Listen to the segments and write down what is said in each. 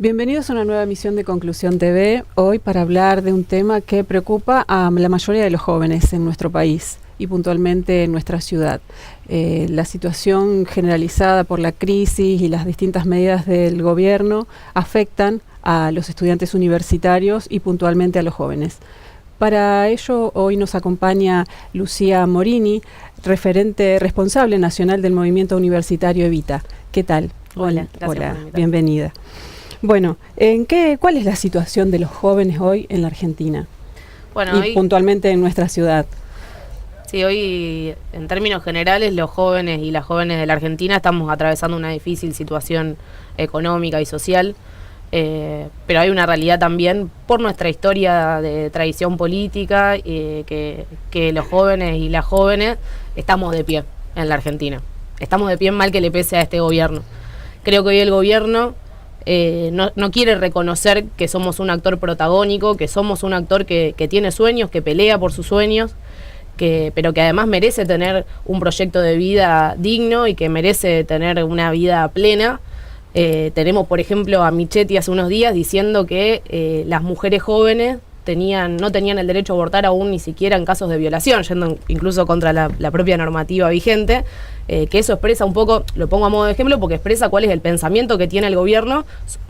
Bienvenidos a una nueva emisión de Conclusión TV, hoy para hablar de un tema que preocupa a la mayoría de los jóvenes en nuestro país y puntualmente en nuestra ciudad. La situación generalizada por la crisis y las distintas medidas del gobierno afectan a los estudiantes universitarios y puntualmente a los jóvenes. Para ello, hoy nos acompaña Lucía Morini, responsable nacional del movimiento universitario Evita. ¿Qué tal? Hola, gracias. Hola, bienvenida. Bueno, ¿cuál es la situación de los jóvenes hoy en la Argentina? Bueno, y hoy, puntualmente en nuestra ciudad. Sí, hoy en términos generales los jóvenes y las jóvenes de la Argentina estamos atravesando una difícil situación económica y social, pero hay una realidad también por nuestra historia de tradición política, que los jóvenes y las jóvenes estamos de pie en la Argentina. Estamos de pie mal que le pese a este gobierno. Creo que hoy el gobierno no quiere reconocer que somos un actor protagónico, que somos un actor que tiene sueños, que pelea por sus sueños, pero que además merece tener un proyecto de vida digno y que merece tener una vida plena. Tenemos, por ejemplo, a Michetti hace unos días diciendo que las mujeres jóvenes no tenían el derecho a abortar aún ni siquiera en casos de violación, yendo incluso contra la propia normativa vigente, que eso expresa un poco, lo pongo a modo de ejemplo, porque expresa cuál es el pensamiento que tiene el gobierno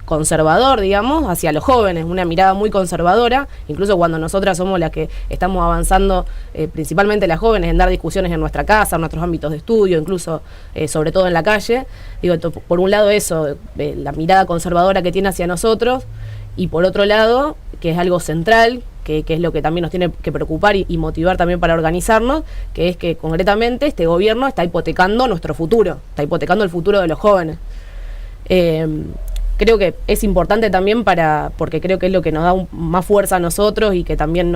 conservador, digamos, hacia los jóvenes, una mirada muy conservadora, incluso cuando nosotras somos las que estamos avanzando, principalmente las jóvenes, en dar discusiones en nuestra casa, en nuestros ámbitos de estudio, incluso sobre todo en la calle. Digo, por un lado eso, la mirada conservadora que tiene hacia nosotros, y por otro lado, que es algo central, que es lo que también nos tiene que preocupar y motivar también para organizarnos, que es que concretamente este gobierno está hipotecando nuestro futuro, está hipotecando el futuro de los jóvenes. Creo que es importante también porque creo que es lo que nos da más fuerza a nosotros y que también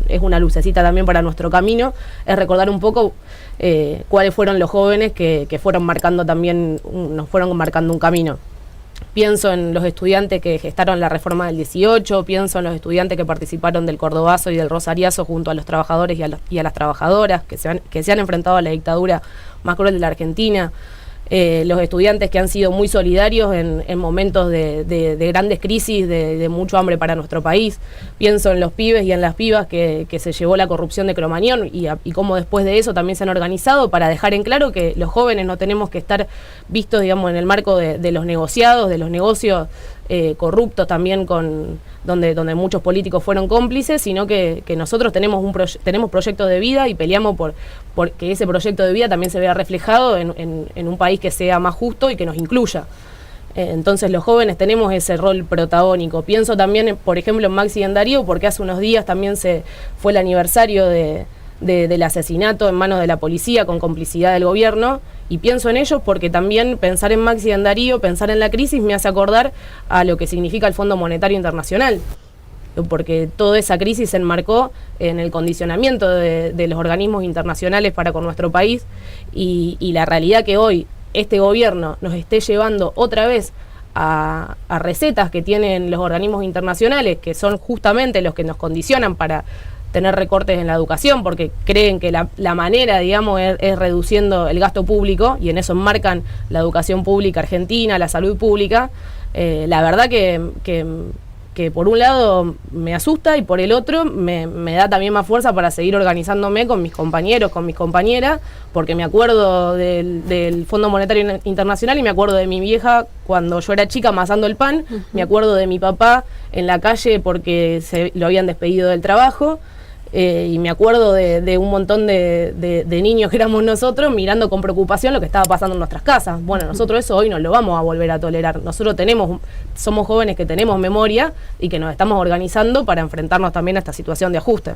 es una lucecita también para nuestro camino, es recordar un poco cuáles fueron los jóvenes que fueron marcando también, nos fueron marcando un camino. Pienso en los estudiantes que gestaron la reforma del 18, pienso en los estudiantes que participaron del Cordobazo y del Rosariazo junto a los trabajadores y a las trabajadoras que se han enfrentado a la dictadura más cruel de la Argentina. Los estudiantes que han sido muy solidarios en momentos de grandes crisis, de mucho hambre para nuestro país. Pienso en los pibes y en las pibas que se llevó la corrupción de Cromañón y cómo después de eso también se han organizado para dejar en claro que los jóvenes no tenemos que estar vistos, digamos, en el marco de los negociados, de los negocios corruptos también donde muchos políticos fueron cómplices, sino que nosotros tenemos proyectos de vida y peleamos por que ese proyecto de vida también se vea reflejado en un país que sea más justo y que nos incluya. Entonces los jóvenes tenemos ese rol protagónico. Pienso también, por ejemplo, en Maxi y en Darío, porque hace unos días también fue el aniversario del asesinato en manos de la policía con complicidad del gobierno, y pienso en ellos porque también pensar en Maxi y en Darío, pensar en la crisis, me hace acordar a lo que significa el Fondo Monetario Internacional, porque toda esa crisis se enmarcó en el condicionamiento de los organismos internacionales para con nuestro país, y la realidad que hoy este gobierno nos esté llevando otra vez a recetas que tienen los organismos internacionales, que son justamente los que nos condicionan para tener recortes en la educación, porque creen que la manera, digamos, es reduciendo el gasto público, y en eso enmarcan la educación pública argentina, la salud pública. La verdad que por un lado me asusta y por el otro me da también más fuerza para seguir organizándome con mis compañeros, con mis compañeras, porque me acuerdo del Fondo Monetario Internacional y me acuerdo de mi vieja cuando yo era chica amasando el pan, me acuerdo de mi papá en la calle porque lo habían despedido del trabajo. Y me acuerdo de un montón de niños que éramos nosotros mirando con preocupación lo que estaba pasando en nuestras casas. Bueno, nosotros eso hoy no lo vamos a volver a tolerar. Nosotros somos jóvenes que tenemos memoria y que nos estamos organizando para enfrentarnos también a esta situación de ajuste.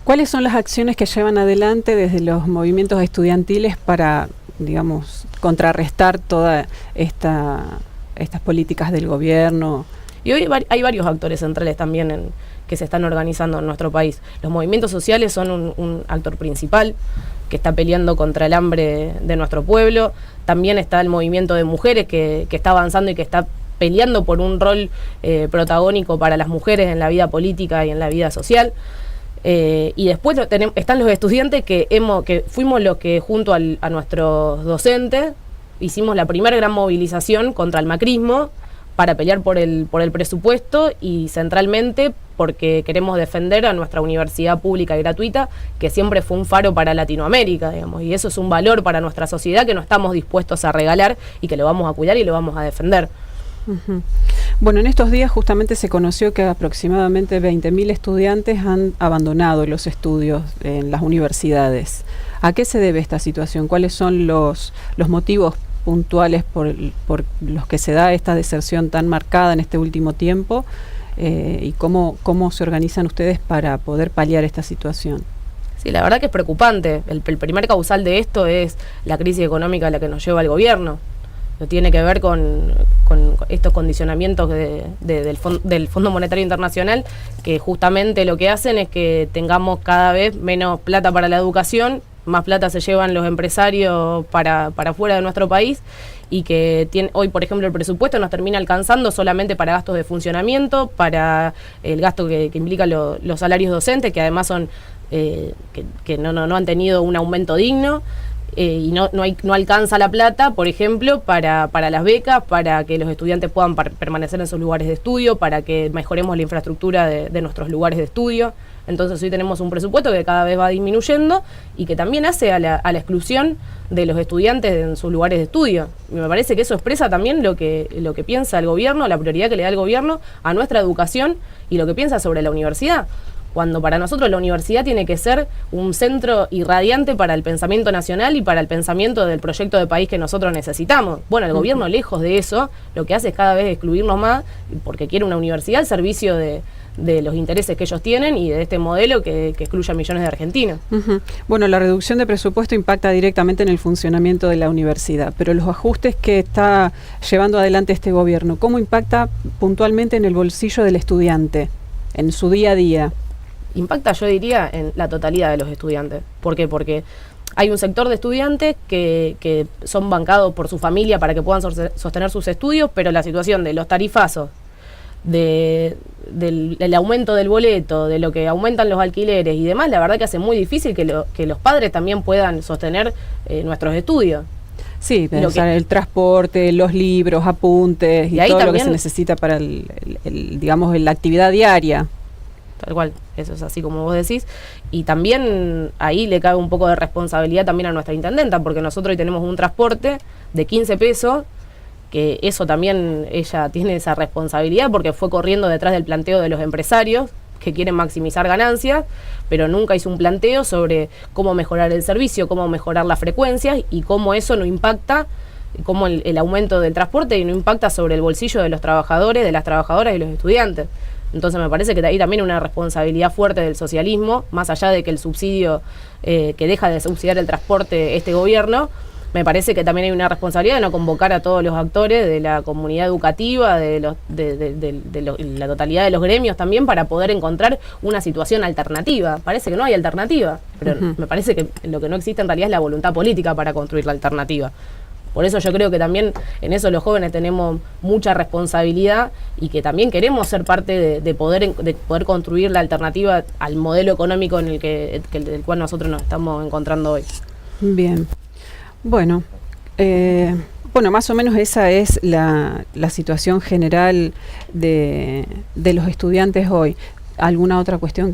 ¿Cuáles son las acciones que llevan adelante desde los movimientos estudiantiles para, digamos, contrarrestar todas estas políticas del gobierno? Y hoy hay varios actores centrales también que se están organizando en nuestro país. Los movimientos sociales son un actor principal que está peleando contra el hambre de nuestro pueblo. También está el movimiento de mujeres que está avanzando y que está peleando por un rol protagónico para las mujeres en la vida política y en la vida social. Y después están los estudiantes que fuimos los que junto a nuestros docentes hicimos la primera gran movilización contra el macrismo, para pelear por el presupuesto y centralmente porque queremos defender a nuestra universidad pública y gratuita, que siempre fue un faro para Latinoamérica, digamos, y eso es un valor para nuestra sociedad que no estamos dispuestos a regalar y que lo vamos a cuidar y lo vamos a defender. Uh-huh. Bueno, en estos días justamente se conoció que aproximadamente 20.000 estudiantes han abandonado los estudios en las universidades. ¿A qué se debe esta situación? ¿Cuáles son los motivos puntuales por los que se da esta deserción tan marcada en este último tiempo? ¿Y cómo se organizan ustedes para poder paliar esta situación? Sí, la verdad que es preocupante. El primer causal de esto es la crisis económica a la que nos lleva el gobierno. No tiene que ver con estos condicionamientos del Fondo Monetario Internacional, que justamente lo que hacen es que tengamos cada vez menos plata para la educación, más plata se llevan los empresarios para fuera de nuestro país, y que hoy, por ejemplo, el presupuesto nos termina alcanzando solamente para gastos de funcionamiento, para el gasto que implica los salarios docentes, que además son que no han tenido un aumento digno. Y no alcanza la plata, por ejemplo, para las becas, para que los estudiantes puedan permanecer en sus lugares de estudio, para que mejoremos la infraestructura de nuestros lugares de estudio. Entonces hoy tenemos un presupuesto que cada vez va disminuyendo y que también hace a la exclusión de los estudiantes en sus lugares de estudio. Y me parece que eso expresa también lo que piensa el gobierno, la prioridad que le da el gobierno a nuestra educación y lo que piensa sobre la universidad. Cuando para nosotros la universidad tiene que ser un centro irradiante para el pensamiento nacional y para el pensamiento del proyecto de país que nosotros necesitamos. Bueno, el gobierno, lejos de eso, lo que hace es cada vez excluirnos más, porque quiere una universidad al servicio de los intereses que ellos tienen y de este modelo que excluye a millones de argentinos. Uh-huh. Bueno, la reducción de presupuesto impacta directamente en el funcionamiento de la universidad, pero los ajustes que está llevando adelante este gobierno, ¿cómo impacta puntualmente en el bolsillo del estudiante, en su día a día? Impacta, yo diría, en la totalidad de los estudiantes. ¿Por qué? Porque hay un sector de estudiantes que son bancados por su familia para que puedan sostener sus estudios, pero la situación de los tarifazos, del aumento del boleto, de lo que aumentan los alquileres y demás, la verdad que hace muy difícil que los padres también puedan sostener nuestros estudios. Sí, el transporte, los libros, apuntes y todo lo que se necesita para digamos, la actividad diaria. Tal cual, eso es así como vos decís, y también ahí le cabe un poco de responsabilidad también a nuestra intendenta, porque nosotros hoy tenemos un transporte de 15 pesos, que eso también ella tiene esa responsabilidad, porque fue corriendo detrás del planteo de los empresarios, que quieren maximizar ganancias, pero nunca hizo un planteo sobre cómo mejorar el servicio, cómo mejorar las frecuencias, y cómo eso no impacta, cómo el aumento del transporte no impacta sobre el bolsillo de los trabajadores, de las trabajadoras y los estudiantes. Entonces me parece que ahí también hay una responsabilidad fuerte del socialismo, más allá de que el subsidio, que deja de subsidiar el transporte este gobierno, me parece que también hay una responsabilidad de no convocar a todos los actores de la comunidad educativa, de la totalidad de los gremios también, para poder encontrar una situación alternativa. Parece que no hay alternativa, pero me parece que lo que no existe en realidad es la voluntad política para construir la alternativa. Por eso yo creo que también en eso los jóvenes tenemos mucha responsabilidad y que también queremos ser parte de poder construir la alternativa al modelo económico en del cual nosotros nos estamos encontrando hoy. Bien. Bueno, más o menos esa es la situación general de los estudiantes hoy. ¿Alguna otra cuestión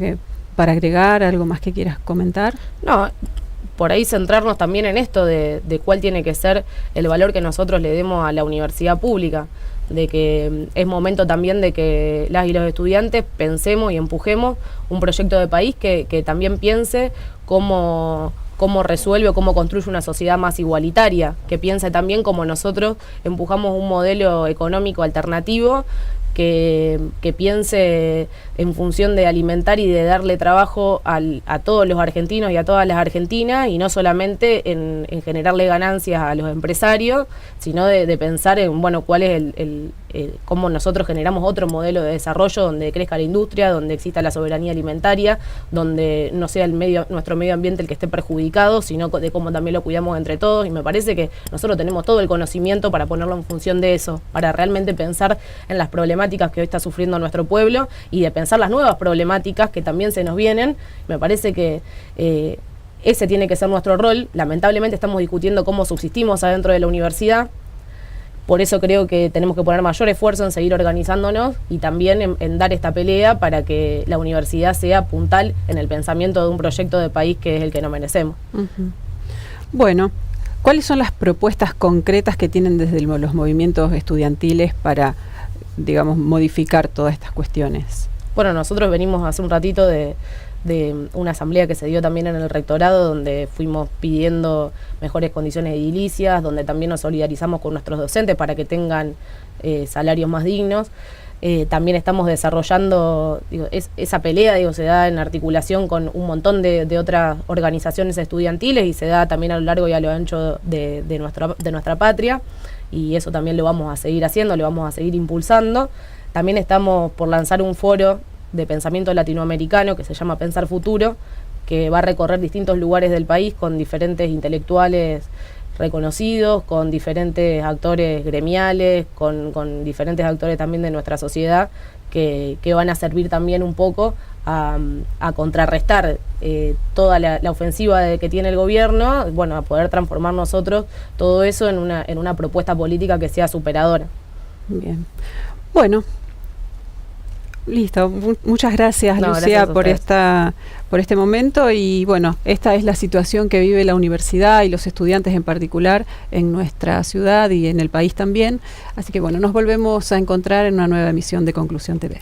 para agregar, algo más que quieras comentar? No, por ahí centrarnos también en esto de cuál tiene que ser el valor que nosotros le demos a la universidad pública, de que es momento también de que las y los estudiantes pensemos y empujemos un proyecto de país que también piense cómo resuelve o cómo construye una sociedad más igualitaria, que piense también como nosotros empujamos un modelo económico alternativo, que piense en función de alimentar y de darle trabajo a todos los argentinos y a todas las argentinas, y no solamente en generarle ganancias a los empresarios, sino de pensar en cuál es cómo nosotros generamos otro modelo de desarrollo donde crezca la industria, donde exista la soberanía alimentaria, donde no sea nuestro medio ambiente el que esté perjudicado, sino de cómo también lo cuidamos entre todos. Y me parece que nosotros tenemos todo el conocimiento para ponerlo en función de eso, para realmente pensar en las problemáticas que hoy está sufriendo nuestro pueblo y de pensar las nuevas problemáticas que también se nos vienen. Me parece que ese tiene que ser nuestro rol. Lamentablemente estamos discutiendo cómo subsistimos adentro de la universidad, Por eso creo que tenemos que poner mayor esfuerzo en seguir organizándonos y también en dar esta pelea para que la universidad sea puntal en el pensamiento de un proyecto de país que es el que nos merecemos. Bueno, ¿cuáles son las propuestas concretas que tienen desde los movimientos estudiantiles para, digamos, modificar todas estas cuestiones? Bueno, nosotros venimos hace un ratito de una asamblea que se dio también en el rectorado, donde fuimos pidiendo mejores condiciones edilicias, donde también nos solidarizamos con nuestros docentes para que tengan salarios más dignos. También estamos desarrollando, esa pelea se da en articulación con un montón de otras organizaciones estudiantiles y se da también a lo largo y a lo ancho de nuestra patria, y eso también lo vamos a seguir haciendo, lo vamos a seguir impulsando. También estamos por lanzar un foro de pensamiento latinoamericano que se llama Pensar Futuro, que va a recorrer distintos lugares del país con diferentes intelectuales reconocidos, con diferentes actores gremiales, con diferentes actores también de nuestra sociedad, que van a servir también un poco a contrarrestar toda la ofensiva que tiene el gobierno, bueno, a poder transformar nosotros todo eso en una propuesta política que sea superadora. Bien. Bueno, listo. Muchas gracias, Lucía, gracias por este momento. Y bueno, esta es la situación que vive la universidad y los estudiantes en particular en nuestra ciudad y en el país también. Así que bueno, nos volvemos a encontrar en una nueva emisión de Conclusión TV.